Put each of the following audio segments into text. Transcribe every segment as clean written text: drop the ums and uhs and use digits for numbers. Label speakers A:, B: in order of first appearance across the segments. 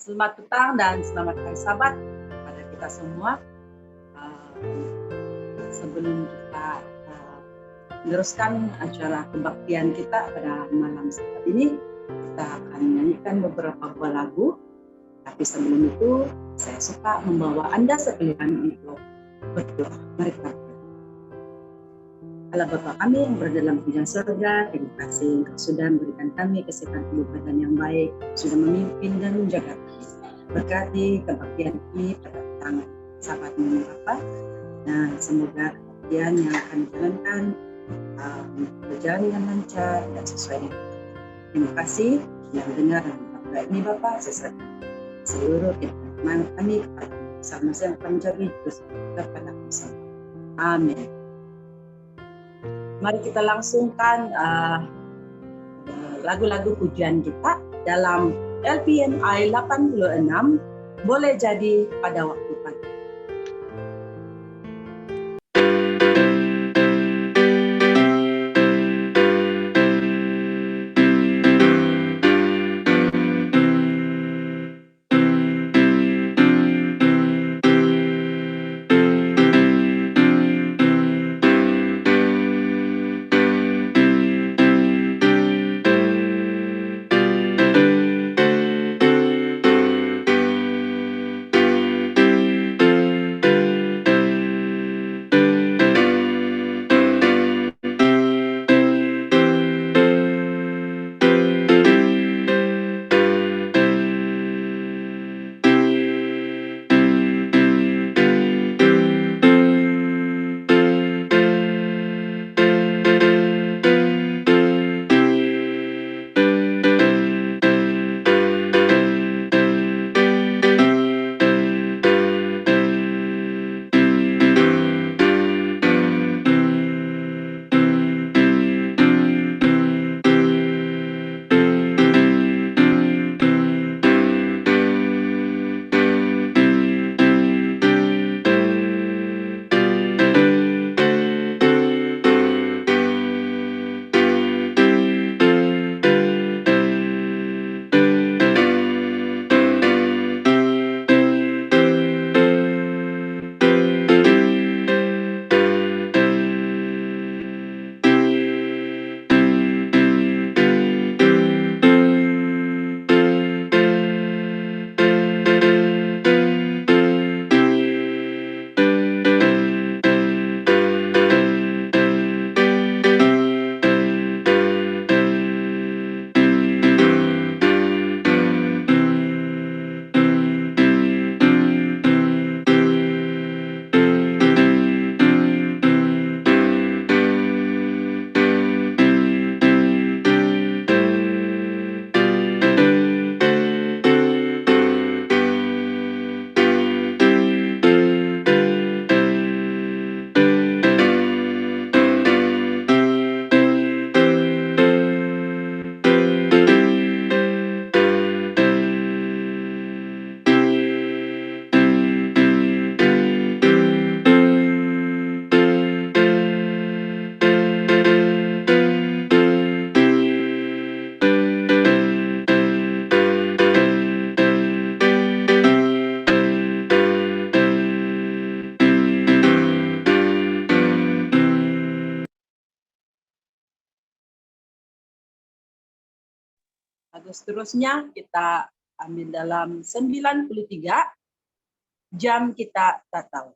A: Selamat petang dan selamat hari Sabat pada kita semua. Sebelum kita meneruskan acara kebaktian kita pada malam Sabat ini, kita akan menyanyikan beberapa buah lagu. Tapi sebelum itu, saya suka membawa Anda sekalian untuk berdoa. Mari kita berdoa. Allah Bapa kami yang berada dalam kerajaan surga, terima kasih Engkau sudah memberikan kami kesehatan tubuh badan yang baik, sudah memimpin dan menjaga kami. Berkati kebaktian ini pada tangan Sabat ini Bapa. Nah, semoga kebaktian yang akan dijalankan berjalan dengan lancar dan sesuai dengan terima kasih yang dengar dan berdoa ini Bapa, seserahkan seluruh kehidupan kami kepada sama yang akan menjadi terus kepada kami semua. Amin. Mari kita langsungkan lagu-lagu pujian kita dalam LPNI 86, boleh jadi pada waktu pagi. Lagu seterusnya kita ambil dalam 93, Jam Kita Tak Tahu.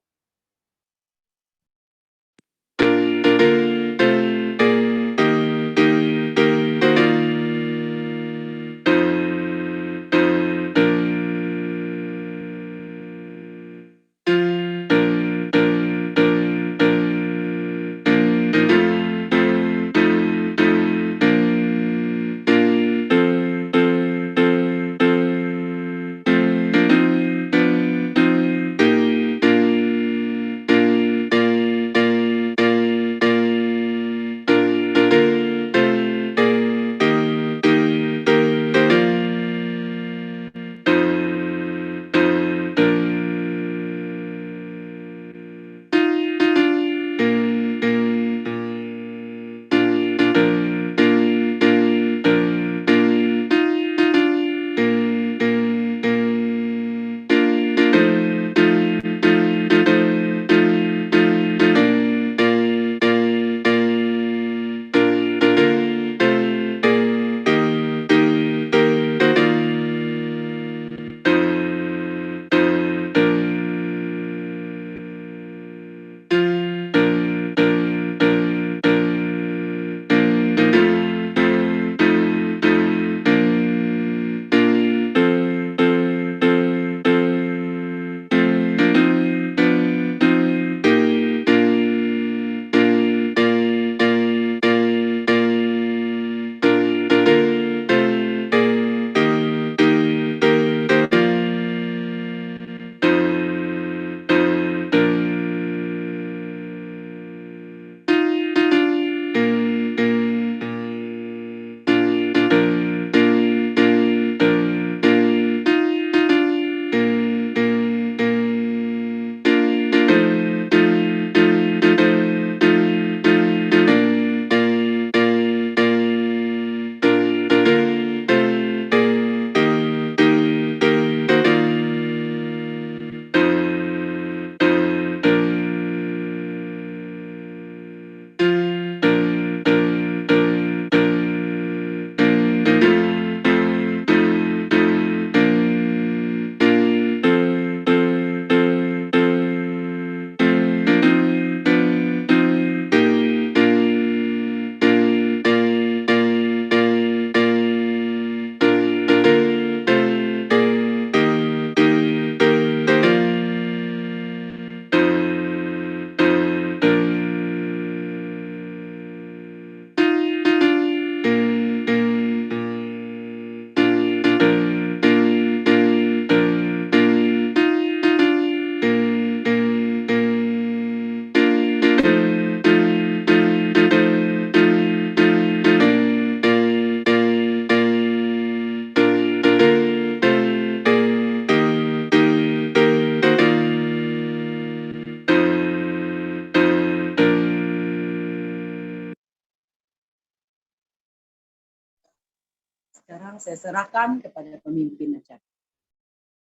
A: saya serahkan kepada pemimpin acara.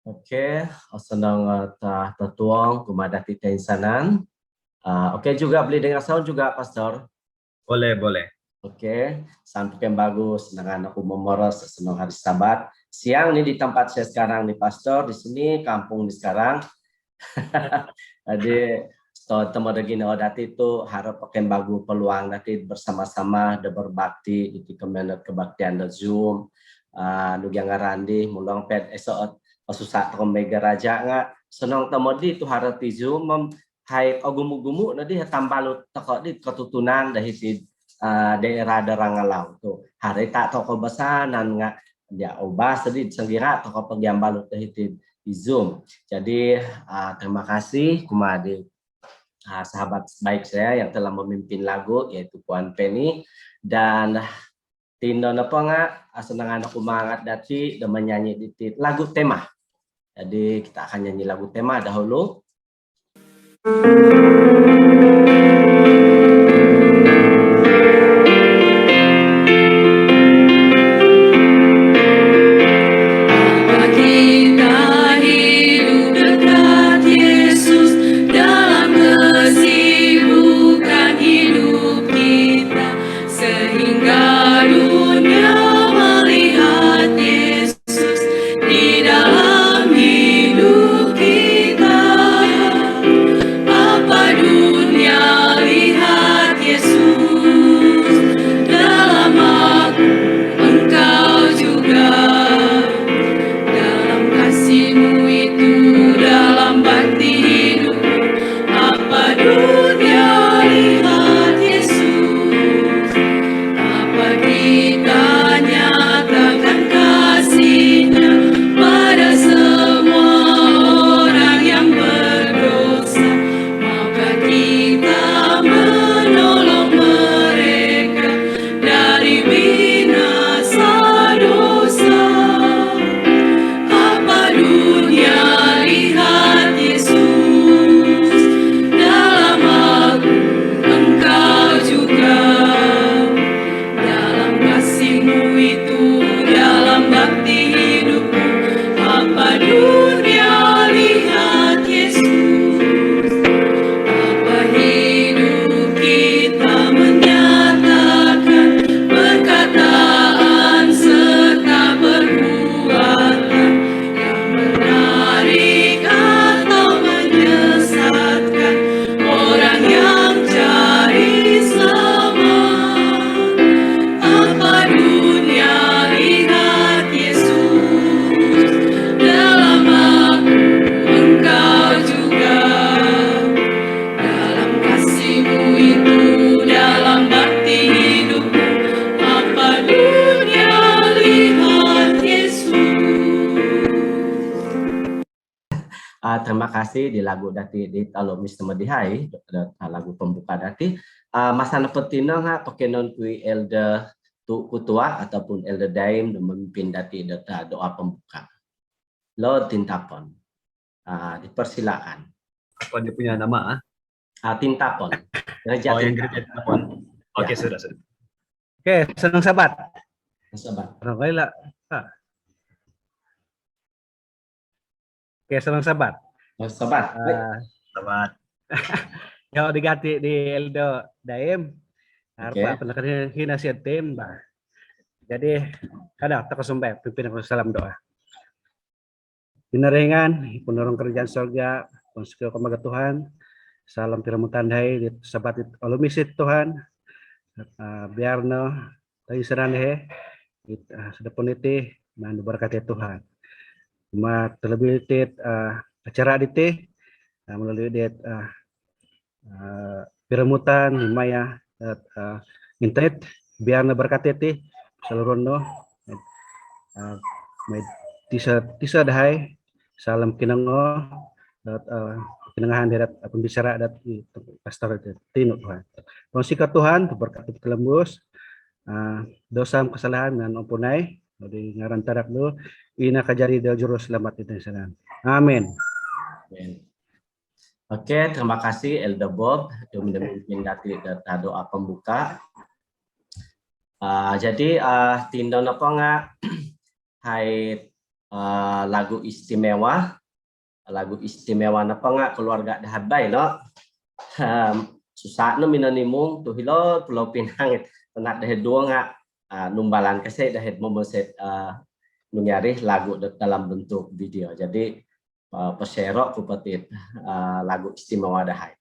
B: Oke, senang tertuang kumadati tensanan. Oke juga boleh dengar sound juga, Pastor.
C: Boleh.
B: Oke, sampai yang bagus. Dengan aku memoros senang hari Sabat. Siang nih di tempat saya sekarang nih, Pastor. Di sini kampung di sekarang. Jadi teman begini dati itu harap pakai bagu peluang nanti bersama-sama ada berbakti di kemenat kebaktian dan Zoom. Nugyang ngarandi mulang ped esok susah mega raja nga senang temodi itu harap di Zoom hai ogumu-gumu nanti tambalut toko di ketutunan dari daerah Darangalau tuh hari tak toko besanan nga dia obah sedih senggira toko penggambalut dari di Zoom. Jadi terima kasih kumadi sahabat baik saya yang telah memimpin lagu yaitu Puan Penny dan Tindo napa nga senang anak kumangat dati dan menyanyi di lagu tema. Jadi kita akan nyanyi lagu tema dahulu. Terima kasih di lagu dati di talo Mr. Medihai lagu pembuka dati masa nepetina nga pakenon kui elder kutua ataupun elder daim dan memimpin dati doa pembuka. Lo tintapon. Dipersilakan.
C: Apa dia punya nama?
B: Tintapon.
C: Gereja Tintapon. Oke,
B: Ya.
C: sudah.
D: Oke, senang sahabat.
B: Sahabat.
D: Baiklah. Oke, senang sahabat.
B: Sahabat.
C: Selamat.
D: Yang diganti di Eldo Daim.
B: Oke.
D: Harpa pendekat hinasiatin, Mbak. Jadi, kada tak kesumbai pimpin aku salam doa. Pinaringan, penorong kerjaan surga, konsekio kemaga Tuhan. Salam piramutan hai di sahabat olumisit Tuhan. Biarno tayo serane sudah puniti mandu berkati Tuhan. Terlebih acara dite melalui piramutan himaya internet biarno berkati ti seluruhnya tisa dahai salam kinango pinangahan dari pembicara dat pastor tino Tuhan. Konsika Tuhan berkati kelembus dosa kesalahan dan ampunai di ngaran tarak do ina kajari del juru selamat itu sana. Amin.
B: Oke, terima kasih Elder Bob yang memimpin doa pembuka. Jadi tindakan apa nggak hai lagu istimewa napa nga keluarga dahabay no. Susah no minanimong tuhilo Pulau Pinang tenak dahed dua nga numbalan kasi dahed memeset nunyari lagu dalam bentuk video. Jadi peserok kupetit lagu istimewa dahay.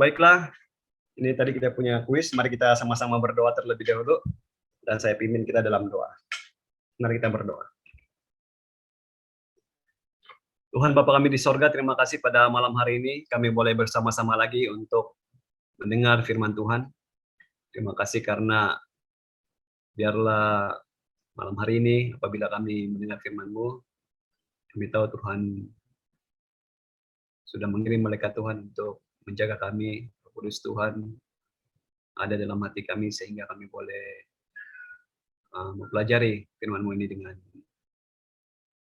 C: Baiklah, ini tadi kita punya kuis. Mari kita sama-sama berdoa terlebih dahulu. Dan saya pimpin kita dalam doa. Mari kita berdoa. Tuhan Bapa kami di sorga, terima kasih pada malam hari ini. Kami boleh bersama-sama lagi untuk mendengar firman Tuhan. Terima kasih karena biarlah malam hari ini apabila kami mendengar firman-Mu, kami tahu Tuhan sudah mengirim malaikat Tuhan untuk menjaga kami, Roh Kudus Tuhan ada dalam hati kami sehingga kami boleh mempelajari firman-Mu ini dengan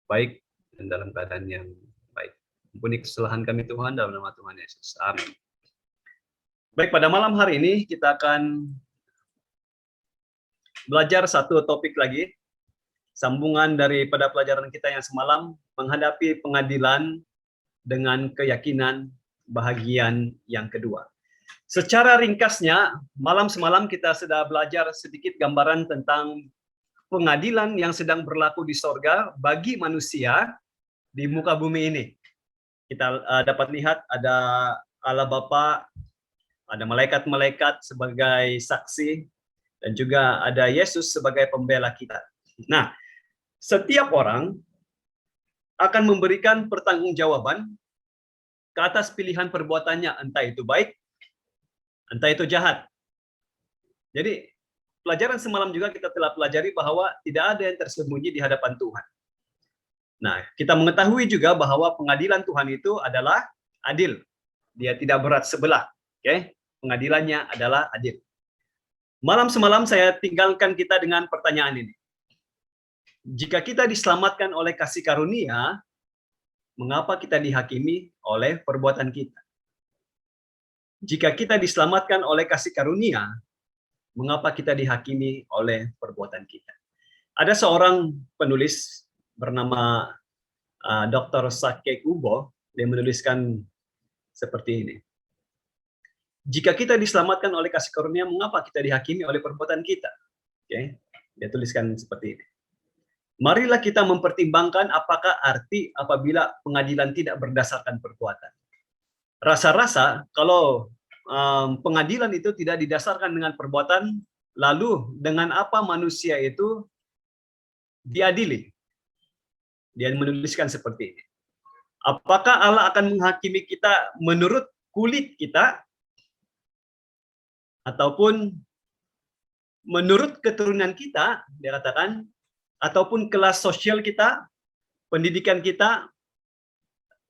C: baik dan dalam keadaan yang baik. Ampuni kesalahan kami Tuhan, dalam nama Tuhan Yesus. Amin. Baik, pada malam hari ini kita akan belajar satu topik lagi, sambungan daripada pelajaran kita yang semalam, menghadapi pengadilan dengan keyakinan bahagian yang kedua. Secara ringkasnya, malam semalam kita sudah belajar sedikit gambaran tentang pengadilan yang sedang berlaku di sorga bagi manusia di muka bumi ini. Kita dapat lihat ada Allah Bapa, ada malaikat-malaikat sebagai saksi, dan juga ada Yesus sebagai pembela kita. Nah, setiap orang akan memberikan pertanggungjawaban ke atas pilihan perbuatannya, entah itu baik, entah itu jahat. Jadi, pelajaran semalam juga kita telah pelajari bahwa tidak ada yang tersembunyi di hadapan Tuhan. Nah, kita mengetahui juga bahwa pengadilan Tuhan itu adalah adil. Dia tidak berat sebelah. Oke? Pengadilannya adalah adil. Malam semalam saya tinggalkan kita dengan pertanyaan ini. Jika kita diselamatkan oleh kasih karunia, mengapa kita dihakimi oleh perbuatan kita? Jika kita diselamatkan oleh kasih karunia, mengapa kita dihakimi oleh perbuatan kita? Ada seorang penulis bernama Dr. Sake Kubo, dia menuliskan seperti ini. Jika kita diselamatkan oleh kasih karunia, mengapa kita dihakimi oleh perbuatan kita? Oke, dia tuliskan seperti ini. Marilah kita mempertimbangkan apakah arti apabila pengadilan tidak berdasarkan perbuatan. Rasa-rasa kalau pengadilan itu tidak didasarkan dengan perbuatan, lalu dengan apa manusia itu diadili? Dia menuliskan seperti ini. Apakah Allah akan menghakimi kita menurut kulit kita, ataupun menurut keturunan kita, dia katakan, ataupun kelas sosial kita, pendidikan kita,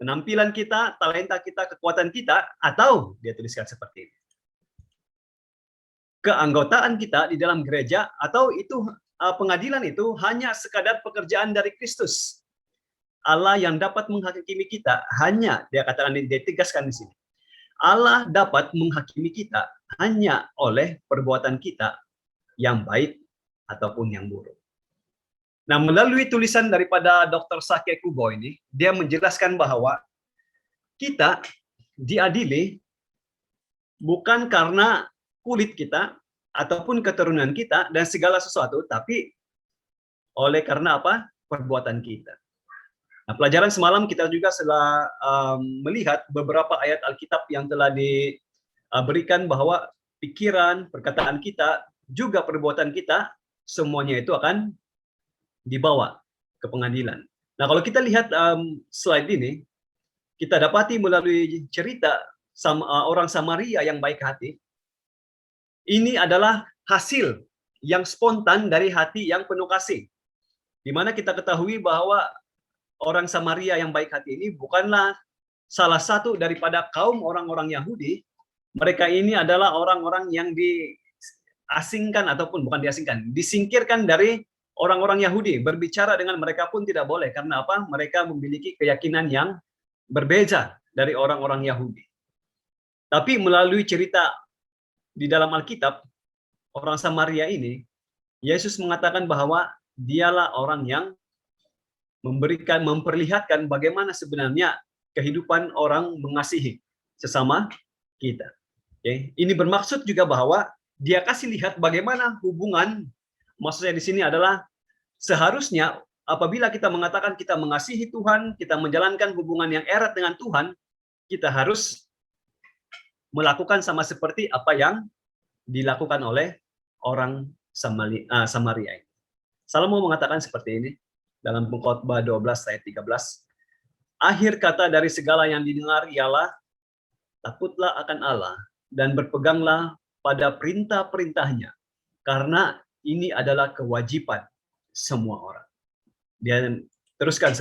C: penampilan kita, talenta kita, kekuatan kita, atau dia tuliskan seperti ini, keanggotaan kita di dalam gereja, atau itu pengadilan itu hanya sekadar pekerjaan dari Kristus. Allah yang dapat menghakimi kita hanya, dia katakan, dia tegaskan di sini, Allah dapat menghakimi kita hanya oleh perbuatan kita yang baik ataupun yang buruk. Nah, melalui tulisan daripada Dr. Sake Kubo ini, dia menjelaskan bahwa kita diadili bukan karena kulit kita ataupun keturunan kita dan segala sesuatu, tapi oleh karena apa? Perbuatan kita. Nah, pelajaran semalam kita juga telah melihat beberapa ayat Alkitab yang telah diberikan bahwa pikiran, perkataan kita, juga perbuatan kita, semuanya itu akan dibawa ke pengadilan. Nah, kalau kita lihat slide ini, kita dapati melalui cerita orang Samaria yang baik hati, ini adalah hasil yang spontan dari hati yang penuh kasih. Di mana kita ketahui bahwa orang Samaria yang baik hati ini bukanlah salah satu daripada kaum orang-orang Yahudi. Mereka ini adalah orang-orang yang diasingkan, ataupun bukan diasingkan, disingkirkan dari orang-orang Yahudi. Berbicara dengan mereka pun tidak boleh. Karena apa? Mereka memiliki keyakinan yang berbeda dari orang-orang Yahudi. Tapi melalui cerita di dalam Alkitab, orang Samaria ini, Yesus mengatakan bahwa dialah orang yang memperlihatkan bagaimana sebenarnya kehidupan orang mengasihi sesama kita. Oke. Ini bermaksud juga bahwa dia kasih lihat bagaimana hubungan, maksudnya di sini adalah seharusnya apabila kita mengatakan kita mengasihi Tuhan, kita menjalankan hubungan yang erat dengan Tuhan, kita harus melakukan sama seperti apa yang dilakukan oleh orang Samaria. Salomo mengatakan seperti ini dalam Pengkhotbah 12 ayat 13. Akhir kata dari segala yang didengar ialah takutlah akan Allah dan berpeganglah pada perintah-perintahnya, karena ini adalah kewajiban semua orang. Dia teruskan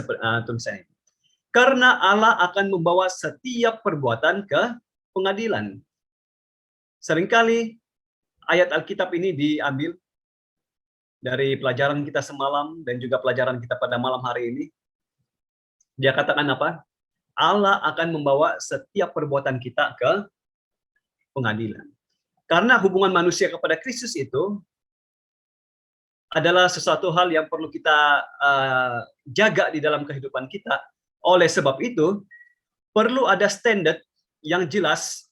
C: tulisan ini. Karena Allah akan membawa setiap perbuatan ke pengadilan. Seringkali ayat Alkitab ini diambil dari pelajaran kita semalam dan juga pelajaran kita pada malam hari ini. Dia katakan apa? Allah akan membawa setiap perbuatan kita ke pengadilan. Karena hubungan manusia kepada Kristus itu adalah sesuatu hal yang perlu kita jaga di dalam kehidupan kita. Oleh sebab itu, perlu ada standar yang jelas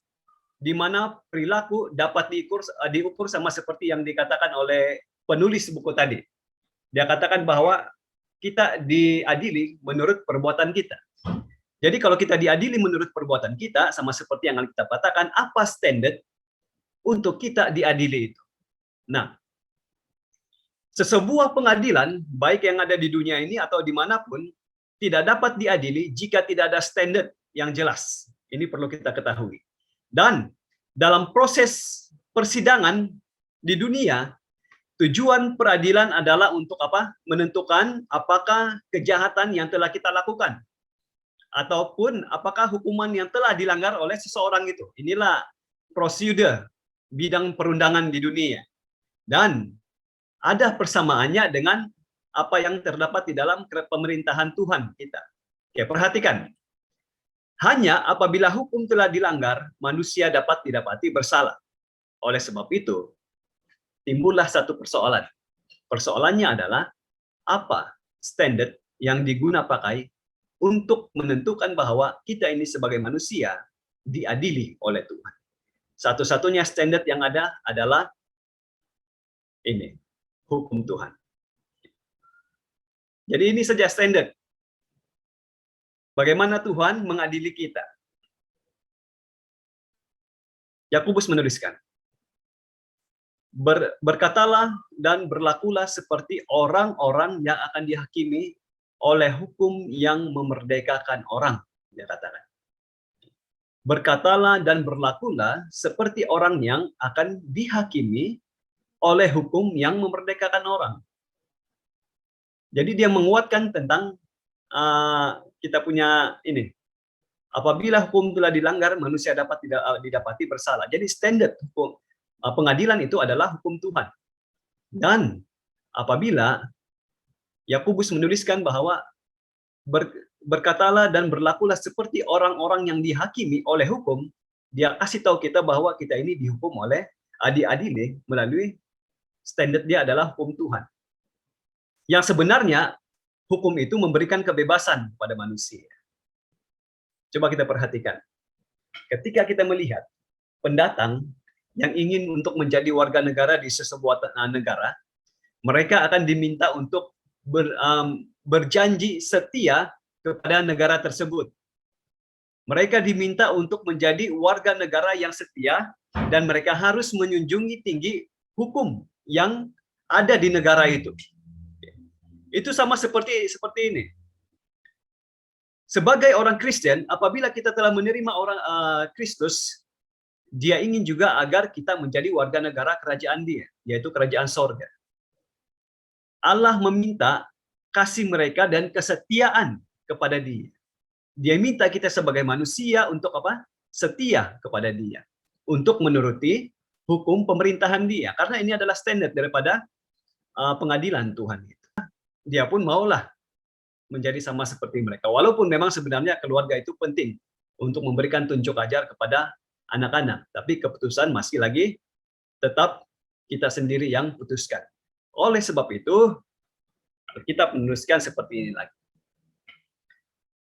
C: di mana perilaku dapat diukur sama seperti yang dikatakan oleh penulis buku tadi. Dia katakan bahwa kita diadili menurut perbuatan kita. Jadi kalau kita diadili menurut perbuatan kita, sama seperti yang kita katakan, apa standar untuk kita diadili itu? Nah, sesebuah pengadilan, baik yang ada di dunia ini atau dimanapun, tidak dapat diadili jika tidak ada standar yang jelas. Ini perlu kita ketahui. Dan dalam proses persidangan di dunia, tujuan peradilan adalah untuk apa? Menentukan apakah kejahatan yang telah kita lakukan, ataupun apakah hukuman yang telah dilanggar oleh seseorang itu. Inilah prosedur bidang perundangan di dunia. Dan ada persamaannya dengan apa yang terdapat di dalam pemerintahan Tuhan kita. Oke, perhatikan. Hanya apabila hukum telah dilanggar, manusia dapat didapati bersalah. Oleh sebab itu, timbullah satu persoalan. Persoalannya adalah apa standar yang digunakan pakai untuk menentukan bahwa kita ini sebagai manusia diadili oleh Tuhan. Satu-satunya standar yang ada adalah ini, hukum Tuhan. Jadi ini saja standar. Bagaimana Tuhan mengadili kita. Yakobus menuliskan, berkatalah dan berlakulah seperti orang-orang yang akan dihakimi oleh hukum yang memerdekakan orang. Dia katakan. Berkatalah dan berlakulah seperti orang yang akan dihakimi oleh hukum yang memerdekakan orang. Jadi dia menguatkan tentang kita punya ini. Apabila hukum telah dilanggar, manusia dapat didapati bersalah. Jadi standar hukum pengadilan itu adalah hukum Tuhan. Dan apabila Yakobus menuliskan bahwa berkatalah dan berlakulah seperti orang-orang yang dihakimi oleh hukum, dia kasih tahu kita bahwa kita ini dihukum oleh diadili melalui standar dia adalah hukum Tuhan. Yang sebenarnya hukum itu memberikan kebebasan kepada manusia. Coba kita perhatikan. Ketika kita melihat pendatang yang ingin untuk menjadi warga negara di sebuah negara, mereka akan diminta untuk berjanji setia kepada negara tersebut. Mereka diminta untuk menjadi warga negara yang setia dan mereka harus menjunjungi tinggi hukum yang ada di negara itu. Itu sama seperti ini. Sebagai orang Kristen, apabila kita telah menerima orang Kristus, dia ingin juga agar kita menjadi warga negara kerajaan dia, yaitu kerajaan sorga. Allah meminta kasih mereka dan kesetiaan kepada dia. Dia minta kita sebagai manusia untuk apa? Setia kepada dia. Untuk menuruti hukum pemerintahan dia. Karena ini adalah standar daripada pengadilan Tuhan itu. Dia pun maulah menjadi sama seperti mereka. Walaupun memang sebenarnya keluarga itu penting untuk memberikan tunjuk ajar kepada anak-anak. Tapi keputusan masih lagi tetap kita sendiri yang putuskan. Oleh sebab itu, kita menuliskan seperti ini lagi.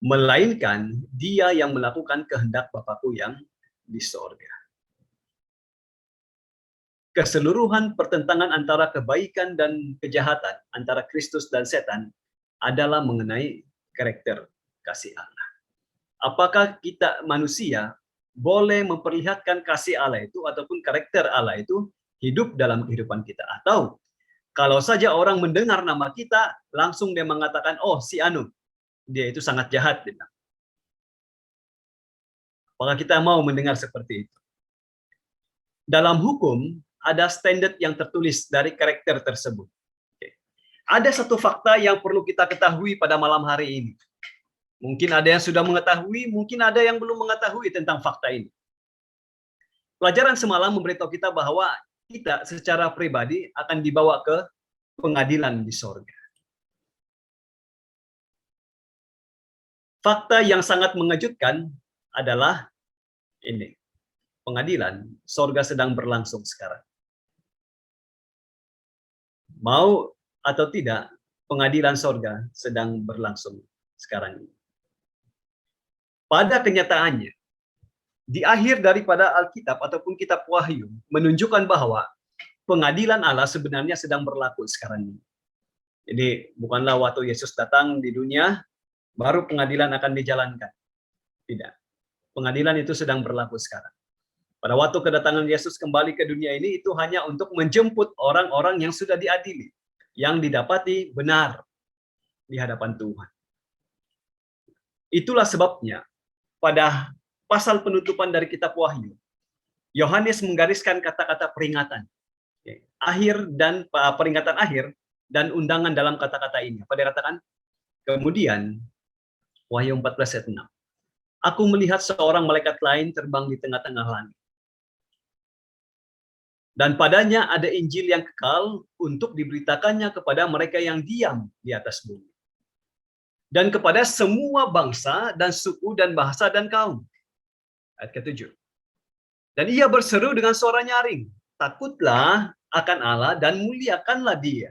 C: Melainkan dia yang melakukan kehendak Bapakku yang di sorga. Keseluruhan pertentangan antara kebaikan dan kejahatan, antara Kristus dan setan, adalah mengenai karakter kasih Allah. Apakah kita manusia boleh memperlihatkan kasih Allah itu ataupun karakter Allah itu hidup dalam kehidupan kita? Atau kalau saja orang mendengar nama kita, langsung dia mengatakan, oh si Anu, dia itu sangat jahat. Apakah kita mau mendengar seperti itu? Dalam hukum, ada standar yang tertulis dari karakter tersebut. Ada satu fakta yang perlu kita ketahui pada malam hari ini. Mungkin ada yang sudah mengetahui, mungkin ada yang belum mengetahui tentang fakta ini. Pelajaran semalam memberitahu kita bahwa kita secara pribadi akan dibawa ke pengadilan di sorga. fakta yang sangat mengejutkan adalah ini. Pengadilan sorga sedang berlangsung sekarang. Mau atau tidak, pengadilan sorga sedang berlangsung sekarang ini. Pada kenyataannya, di akhir daripada Alkitab ataupun kitab Wahyu menunjukkan bahwa pengadilan Allah sebenarnya sedang berlaku sekarang ini. Jadi bukanlah waktu Yesus datang di dunia, baru pengadilan akan dijalankan. Tidak. Pengadilan itu sedang berlaku sekarang. Pada waktu kedatangan Yesus kembali ke dunia ini, itu hanya untuk menjemput orang-orang yang sudah diadili, yang didapati benar di hadapan Tuhan. Itulah sebabnya, pada pasal penutupan dari kitab Wahyu, Yohanes menggariskan kata-kata peringatan. Akhir dan peringatan akhir dan undangan dalam kata-kata ini. Apa dia katakan? Kemudian, Wahyu 14 ayat 6. Aku melihat seorang malaikat lain terbang di tengah-tengah langit. Dan padanya ada Injil yang kekal untuk diberitakannya kepada mereka yang diam di atas bumi. Dan kepada semua bangsa dan suku dan bahasa dan kaum. Ayat ke-7. Dan ia berseru dengan suara nyaring, takutlah akan Allah dan muliakanlah Dia,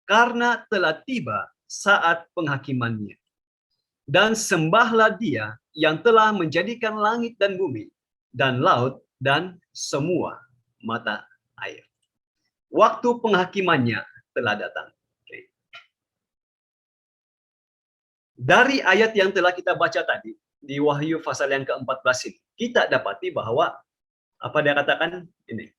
C: karena telah tiba saat penghakimannya. Dan sembahlah Dia yang telah menjadikan langit dan bumi, dan laut dan semua mata air. Waktu penghakimannya telah datang. Dari ayat yang telah kita baca tadi, di Wahyu pasal yang ke-14 ini, kita dapati bahwa, apa dia katakan? Ini.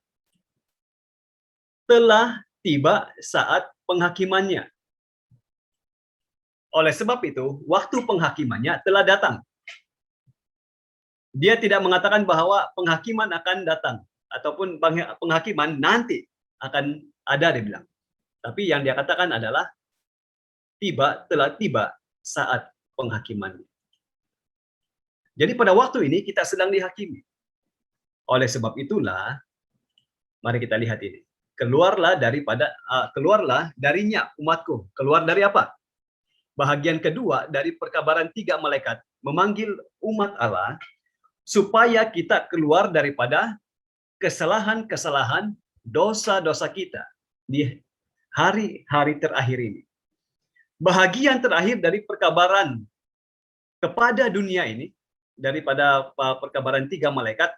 C: Telah tiba saat penghakimannya. Oleh sebab itu, waktu penghakimannya telah datang. Dia tidak mengatakan bahwa penghakiman akan datang, ataupun penghakiman nanti akan ada, dia bilang. Tapi yang dia katakan adalah, telah tiba saat penghakimannya. Jadi pada waktu ini kita sedang dihakimi. Oleh sebab itulah, mari kita lihat ini. Keluarlah darinya umatku. Keluar dari apa? Bahagian kedua dari perkabaran 3 malaikat memanggil umat Allah supaya kita keluar daripada kesalahan-kesalahan, dosa-dosa kita di hari-hari terakhir ini. Bahagian terakhir dari perkabaran kepada dunia ini, daripada perkabaran 3 malaikat,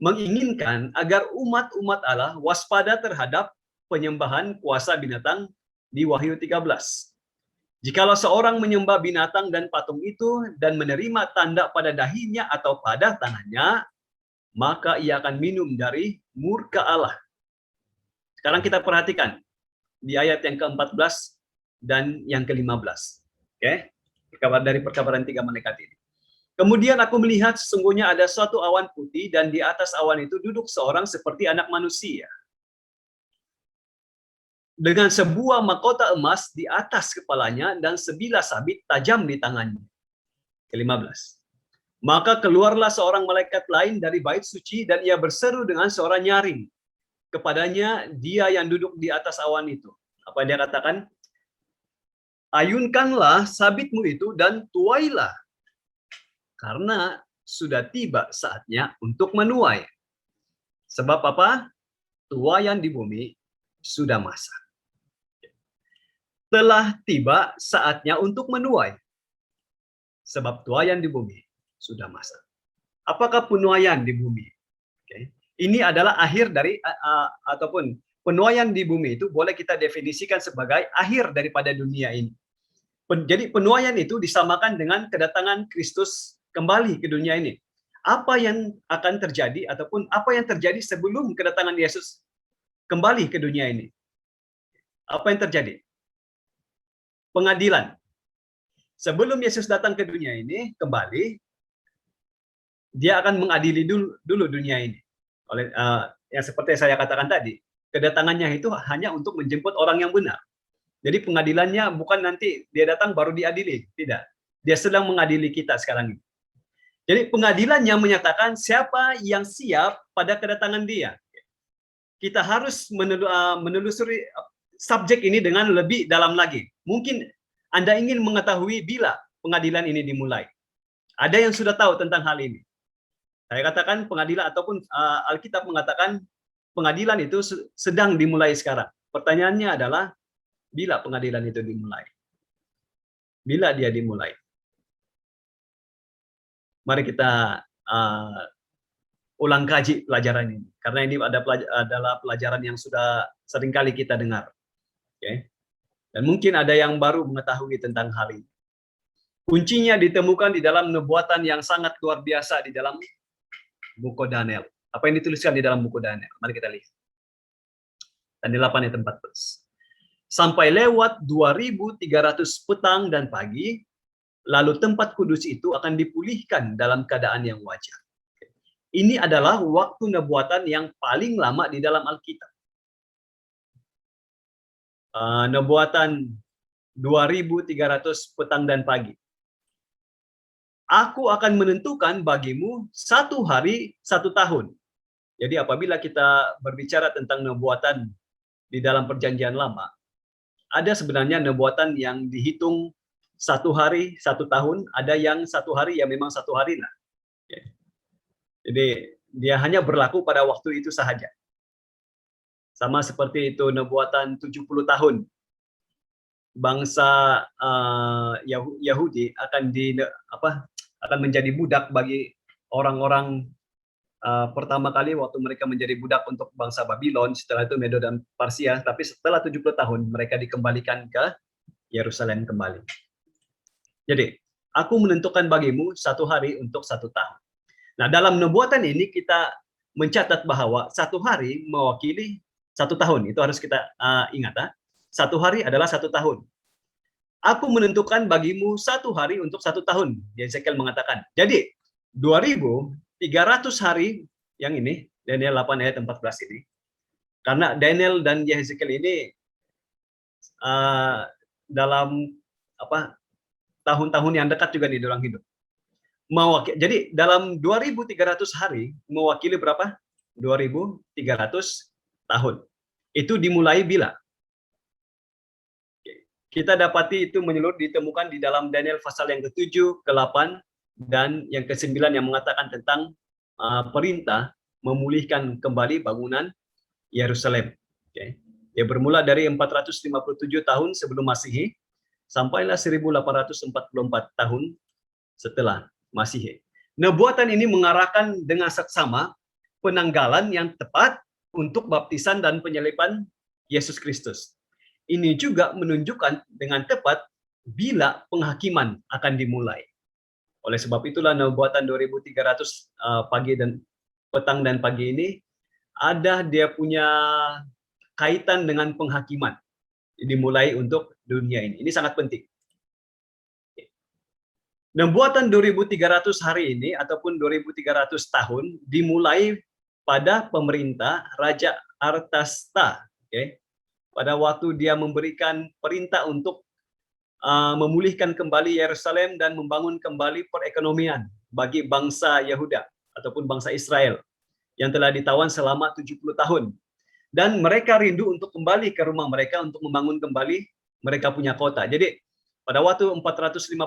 C: menginginkan agar umat-umat Allah waspada terhadap penyembahan kuasa binatang di Wahyu 13. Jikalau seorang menyembah binatang dan patung itu dan menerima tanda pada dahinya atau pada tangannya, maka ia akan minum dari murka Allah. Sekarang kita perhatikan di ayat yang ke-14 dan yang ke-15. Oke? Dari perkabaran 3 malaikat ini. Kemudian aku melihat sesungguhnya ada suatu awan putih dan di atas awan itu duduk seorang seperti anak manusia. Dengan sebuah mahkota emas di atas kepalanya dan sebilah sabit tajam di tangannya. Ke-15. Maka keluarlah seorang malaikat lain dari bait suci dan ia berseru dengan suara nyaring kepadanya dia yang duduk di atas awan itu. Apa dia katakan? Ayunkanlah sabitmu itu dan tuailah, karena sudah tiba saatnya untuk menuai. Sebab apa? Tuaian di bumi sudah masak. Telah tiba saatnya untuk menuai. Sebab tuaian di bumi sudah masak. Apakah penuaian di bumi? Okay. Ini adalah akhir dari ataupun penuaian di bumi itu boleh kita definisikan sebagai akhir daripada dunia ini. Jadi penuaian itu disamakan dengan kedatangan Kristus kembali ke dunia ini. Apa yang akan terjadi ataupun apa yang terjadi sebelum kedatangan Yesus kembali ke dunia ini? Apa yang terjadi? Pengadilan. Sebelum Yesus datang ke dunia ini kembali, dia akan mengadili dulu dunia ini. Oleh yang seperti saya katakan tadi, kedatangannya itu hanya untuk menjemput orang yang benar. Jadi pengadilannya bukan nanti dia datang baru diadili, tidak. Dia sedang mengadili kita sekarang ini. Jadi pengadilannya menyatakan siapa yang siap pada kedatangan dia. Kita harus menelusuri subjek ini dengan lebih dalam lagi. Mungkin Anda ingin mengetahui bila pengadilan ini dimulai? Ada yang sudah tahu tentang hal ini? Saya katakan pengadilan ataupun Alkitab mengatakan pengadilan itu sedang dimulai sekarang. Pertanyaannya adalah bila pengadilan itu dimulai? Bila dia dimulai? Mari kita ulang kaji pelajaran ini, karena ini adalah pelajaran yang sudah seringkali kita dengar. Okay? Dan mungkin ada yang baru mengetahui tentang hal ini. Kuncinya ditemukan di dalam nubuatan yang sangat luar biasa di dalam buku Daniel. Apa yang dituliskan di dalam buku Daniel? Mari kita lihat. Dan di 8 ayat 14. Sampai lewat 2300 petang dan pagi, lalu tempat kudus itu akan dipulihkan dalam keadaan yang wajar. Ini adalah waktu nubuatan yang paling lama di dalam Alkitab. Nubuatan 2300 petang dan pagi. Aku akan menentukan bagimu 1 hari 1 tahun. Jadi apabila kita berbicara tentang nubuatan di dalam perjanjian lama, ada sebenarnya nubuatan yang dihitung 1 hari 1 tahun, ada yang 1 hari ya memang 1 hari lah. Jadi dia hanya berlaku pada waktu itu sahaja. Sama seperti itu nubuatan 70 tahun. Bangsa Yahudi akan menjadi budak bagi orang-orang pertama kali waktu mereka menjadi budak untuk bangsa Babylon, setelah itu Medo dan Parsia, tapi setelah 70 tahun mereka dikembalikan ke Yerusalem kembali. Jadi, aku menentukan bagimu 1 hari untuk 1 tahun. Nah, dalam nubuatan ini kita mencatat bahwa 1 hari mewakili 1 tahun. Itu harus kita ingat. 1 hari adalah 1 tahun. Aku menentukan bagimu 1 hari untuk 1 tahun. Yesekiel mengatakan. Jadi 2300 hari yang ini, Daniel 8 ayat 14 ini. Karena Daniel dan Yesekiel ini dalam tahun-tahun yang dekat juga di dalam hidup. Jadi dalam 2300 hari mewakili berapa? 2300 tahun. Itu dimulai bila? Kita dapati itu menyeluruh ditemukan di dalam Daniel pasal yang ke-7, ke-8, dan yang ke-9 yang mengatakan tentang perintah memulihkan kembali bangunan Yerusalem. Okay. Dia bermula dari 457 tahun sebelum Masehi sampailah 1844 tahun setelah Masehi. Nubuatan ini mengarahkan dengan seksama penanggalan yang tepat untuk baptisan dan penyaliban Yesus Kristus. Ini juga menunjukkan dengan tepat bila penghakiman akan dimulai. Oleh sebab itulah nubuatan 2300 pagi dan petang dan pagi ini ada dia punya kaitan dengan penghakiman dimulai untuk dunia ini. Ini sangat penting. Nubuatan 2300 hari ini ataupun 2300 tahun dimulai pada pemerintah Raja Artasta. Okay. Pada waktu dia memberikan perintah untuk memulihkan kembali Yerusalem dan membangun kembali perekonomian bagi bangsa Yehuda ataupun bangsa Israel yang telah ditawan selama 70 tahun. Dan mereka rindu untuk kembali ke rumah mereka untuk membangun kembali mereka punya kota. Jadi pada waktu 457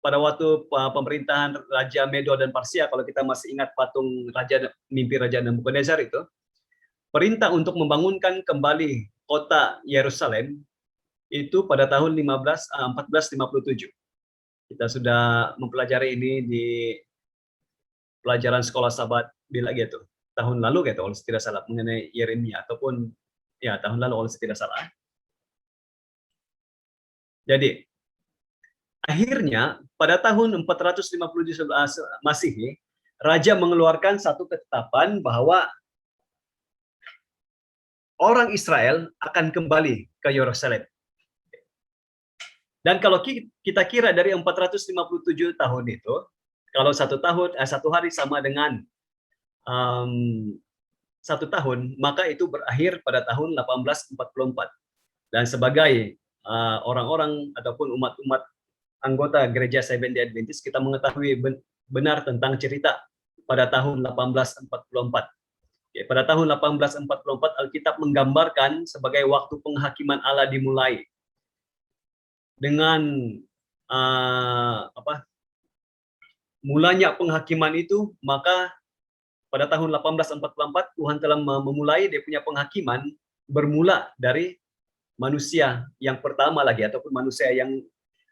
C: pada waktu pemerintahan Raja Medo dan Parsia, kalau kita masih ingat patung mimpi Raja Nebukadnezar itu, perintah untuk membangunkan kembali kota Yerusalem itu pada tahun 1457. Kita sudah mempelajari ini di pelajaran sekolah Sabat bila gitu. Tahun lalu gitu, kalau tidak salah, mengenai Yeremia ataupun ya tahun lalu kalau tidak salah. Jadi akhirnya pada tahun 457 Masehi, Raja mengeluarkan satu ketetapan bahwa orang Israel akan kembali ke Yerusalem. Dan kalau kita kira dari 457 tahun itu, kalau 1 hari sama dengan 1 tahun, maka itu berakhir pada tahun 1844. Dan sebagai orang-orang ataupun umat-umat anggota gereja Seventh-day Adventist, kita mengetahui benar tentang cerita pada tahun 1844. Ya, pada tahun 1844 Alkitab menggambarkan sebagai waktu penghakiman Allah dimulai dengan mulanya penghakiman itu, maka pada tahun 1844 Tuhan telah memulai dia punya penghakiman bermula dari manusia yang pertama lagi, ataupun manusia yang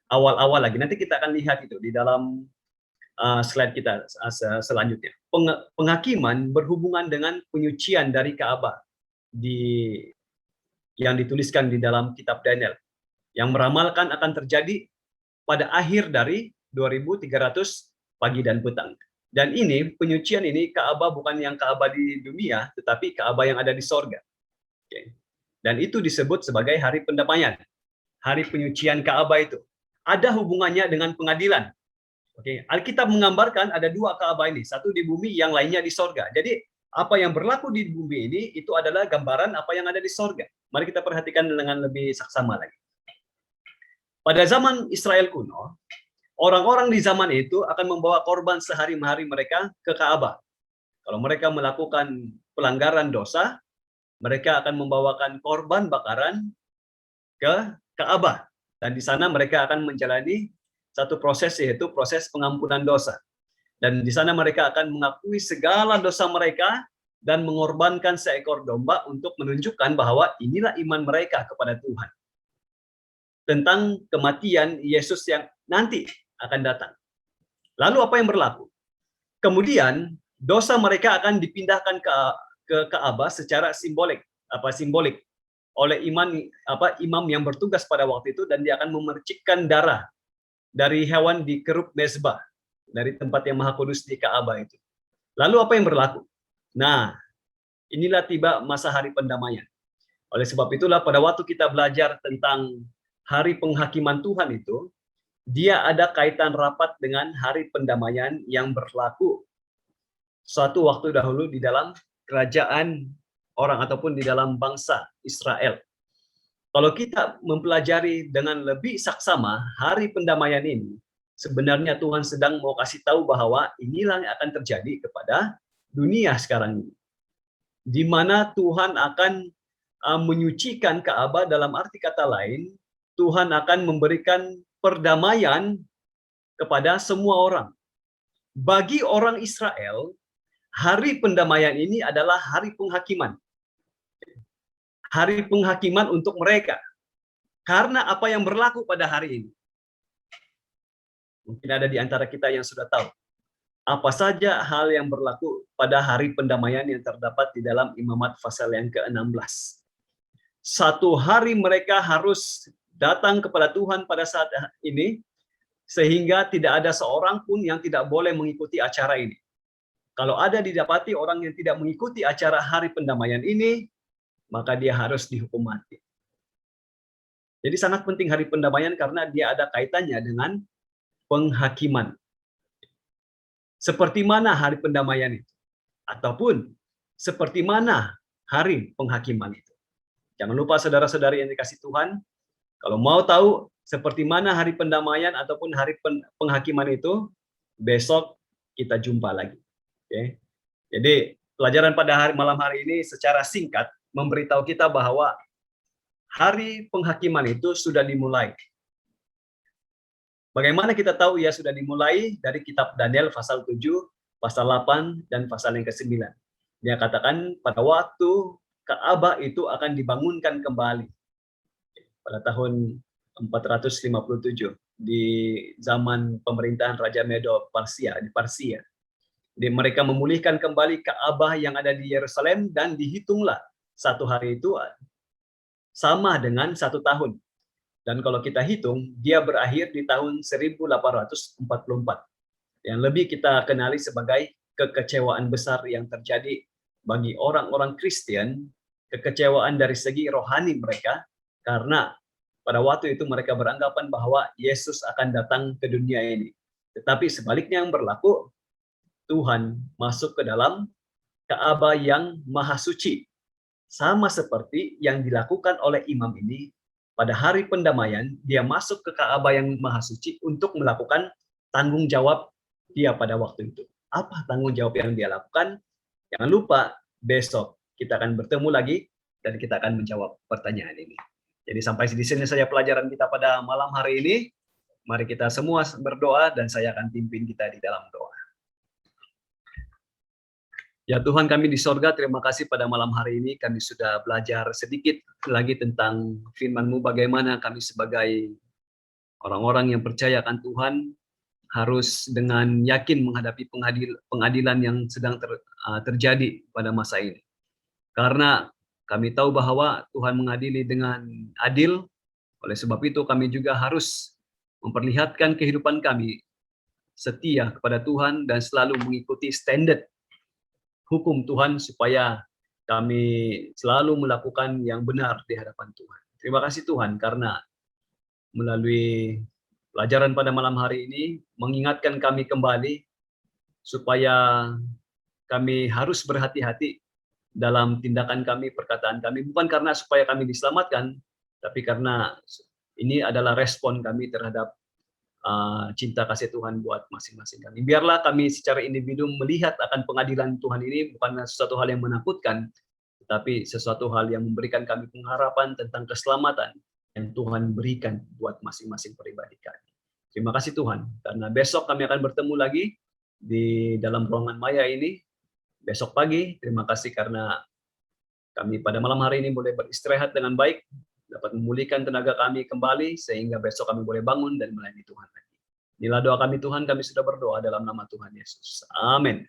C: awal-awal lagi. Nanti kita akan lihat itu di dalam slide kita selanjutnya. Penghakiman berhubungan dengan penyucian dari Ka'bah yang dituliskan di dalam kitab Daniel, yang meramalkan akan terjadi pada akhir dari 2300 pagi dan petang. Dan ini penyucian ini Ka'bah bukan yang Ka'bah di dunia, tetapi Ka'bah yang ada di sorga. Okay. Dan itu disebut sebagai hari pendamaian. Hari penyucian Ka'bah itu ada hubungannya dengan pengadilan. Oke, Alkitab menggambarkan ada dua Ka'bah ini, satu di bumi, yang lainnya di sorga. Jadi apa yang berlaku di bumi ini itu adalah gambaran apa yang ada di sorga. Mari kita perhatikan dengan lebih saksama lagi. Pada zaman Israel kuno, orang-orang di zaman itu akan membawa korban sehari-hari mereka ke Ka'bah. Kalau mereka melakukan pelanggaran dosa, mereka akan membawakan korban bakaran ke Ka'bah. Dan di sana mereka akan menjalani satu proses, yaitu proses pengampunan dosa. Dan di sana mereka akan mengakui segala dosa mereka dan mengorbankan seekor domba untuk menunjukkan bahwa inilah iman mereka kepada Tuhan. Tentang kematian Yesus yang nanti akan datang. Lalu apa yang berlaku? Kemudian dosa mereka akan dipindahkan ke Ka'bah secara simbolik oleh imam yang bertugas pada waktu itu, dan dia akan memercikkan darah dari hewan di kerub mezbah, dari tempat yang maha kudus di Ka'bah itu. Lalu apa yang berlaku? Nah, inilah tiba masa hari pendamaian. Oleh sebab itulah pada waktu kita belajar tentang hari penghakiman Tuhan itu, dia ada kaitan rapat dengan hari pendamaian yang berlaku suatu waktu dahulu di dalam kerajaan orang ataupun di dalam bangsa Israel. Kalau kita mempelajari dengan lebih saksama hari pendamaian ini, sebenarnya Tuhan sedang mau kasih tahu bahwa inilah yang akan terjadi kepada dunia sekarang ini. Di mana Tuhan akan menyucikan Ka'bah, dalam arti kata lain, Tuhan akan memberikan perdamaian kepada semua orang. Bagi orang Israel, hari pendamaian ini adalah hari penghakiman. Hari penghakiman untuk mereka. Karena apa yang berlaku pada hari ini. Mungkin ada di antara kita yang sudah tahu. Apa saja hal yang berlaku pada hari pendamaian yang terdapat di dalam Imamat pasal yang ke-16. Satu hari mereka harus datang kepada Tuhan pada saat ini, sehingga tidak ada seorang pun yang tidak boleh mengikuti acara ini. Kalau ada didapati orang yang tidak mengikuti acara hari pendamaian ini, maka dia harus dihukum mati. Jadi sangat penting hari pendamaian karena dia ada kaitannya dengan penghakiman. Seperti mana hari pendamaian itu? Ataupun seperti mana hari penghakiman itu? Jangan lupa saudara-saudari yang dikasih Tuhan, kalau mau tahu seperti mana hari pendamaian ataupun hari penghakiman itu, besok kita jumpa lagi. Oke. Jadi pelajaran pada malam hari ini secara singkat memberitahu kita bahwa hari penghakiman itu sudah dimulai. Bagaimana kita tahu ia sudah dimulai? Dari kitab Daniel pasal 7, pasal 8, dan pasal yang ke-9. Dia katakan pada waktu Ka'bah itu akan dibangunkan kembali. Pada tahun 457 di zaman pemerintahan Raja Medo di Parsia. Mereka memulihkan kembali Ka'bah yang ada di Yerusalem, dan dihitunglah satu hari itu sama dengan 1 tahun. Dan kalau kita hitung, dia berakhir di tahun 1844. Yang lebih kita kenali sebagai kekecewaan besar yang terjadi bagi orang-orang Kristen, kekecewaan dari segi rohani mereka, karena pada waktu itu mereka beranggapan bahwa Yesus akan datang ke dunia ini. Tetapi sebaliknya yang berlaku, Tuhan masuk ke dalam Ka'bah yang maha suci. Sama seperti yang dilakukan oleh imam ini pada hari pendamaian, dia masuk ke Ka'bah yang maha suci untuk melakukan tanggung jawab dia pada waktu itu. Apa tanggung jawab yang dia lakukan? Jangan lupa, besok kita akan bertemu lagi dan kita akan menjawab pertanyaan ini. Jadi sampai di sini saja pelajaran kita pada malam hari ini. Mari kita semua berdoa dan saya akan pimpin kita di dalam doa. Ya Tuhan kami di sorga, terima kasih pada malam hari ini kami sudah belajar sedikit lagi tentang firman-Mu, bagaimana kami sebagai orang-orang yang percaya akan Tuhan harus dengan yakin menghadapi pengadilan yang sedang terjadi pada masa ini. Karena kami tahu bahwa Tuhan mengadili dengan adil, oleh sebab itu kami juga harus memperlihatkan kehidupan kami setia kepada Tuhan dan selalu mengikuti standar hukum Tuhan supaya kami selalu melakukan yang benar di hadapan Tuhan. Terima kasih Tuhan karena melalui pelajaran pada malam hari ini mengingatkan kami kembali supaya kami harus berhati-hati dalam tindakan kami, perkataan kami, bukan karena supaya kami diselamatkan, tapi karena ini adalah respon kami terhadap cinta kasih Tuhan buat masing-masing kami. Biarlah kami secara individu melihat akan pengadilan Tuhan ini bukan sesuatu hal yang menakutkan, tetapi sesuatu hal yang memberikan kami pengharapan tentang keselamatan yang Tuhan berikan buat masing-masing pribadi kami. Terima kasih Tuhan, karena besok kami akan bertemu lagi di dalam ruangan maya ini. Besok pagi, terima kasih karena kami pada malam hari ini boleh beristirahat dengan baik, dapat memulihkan tenaga kami kembali, sehingga besok kami boleh bangun dan melayani Tuhan lagi. Inilah doa kami Tuhan, kami sudah berdoa dalam nama Tuhan Yesus. Amin.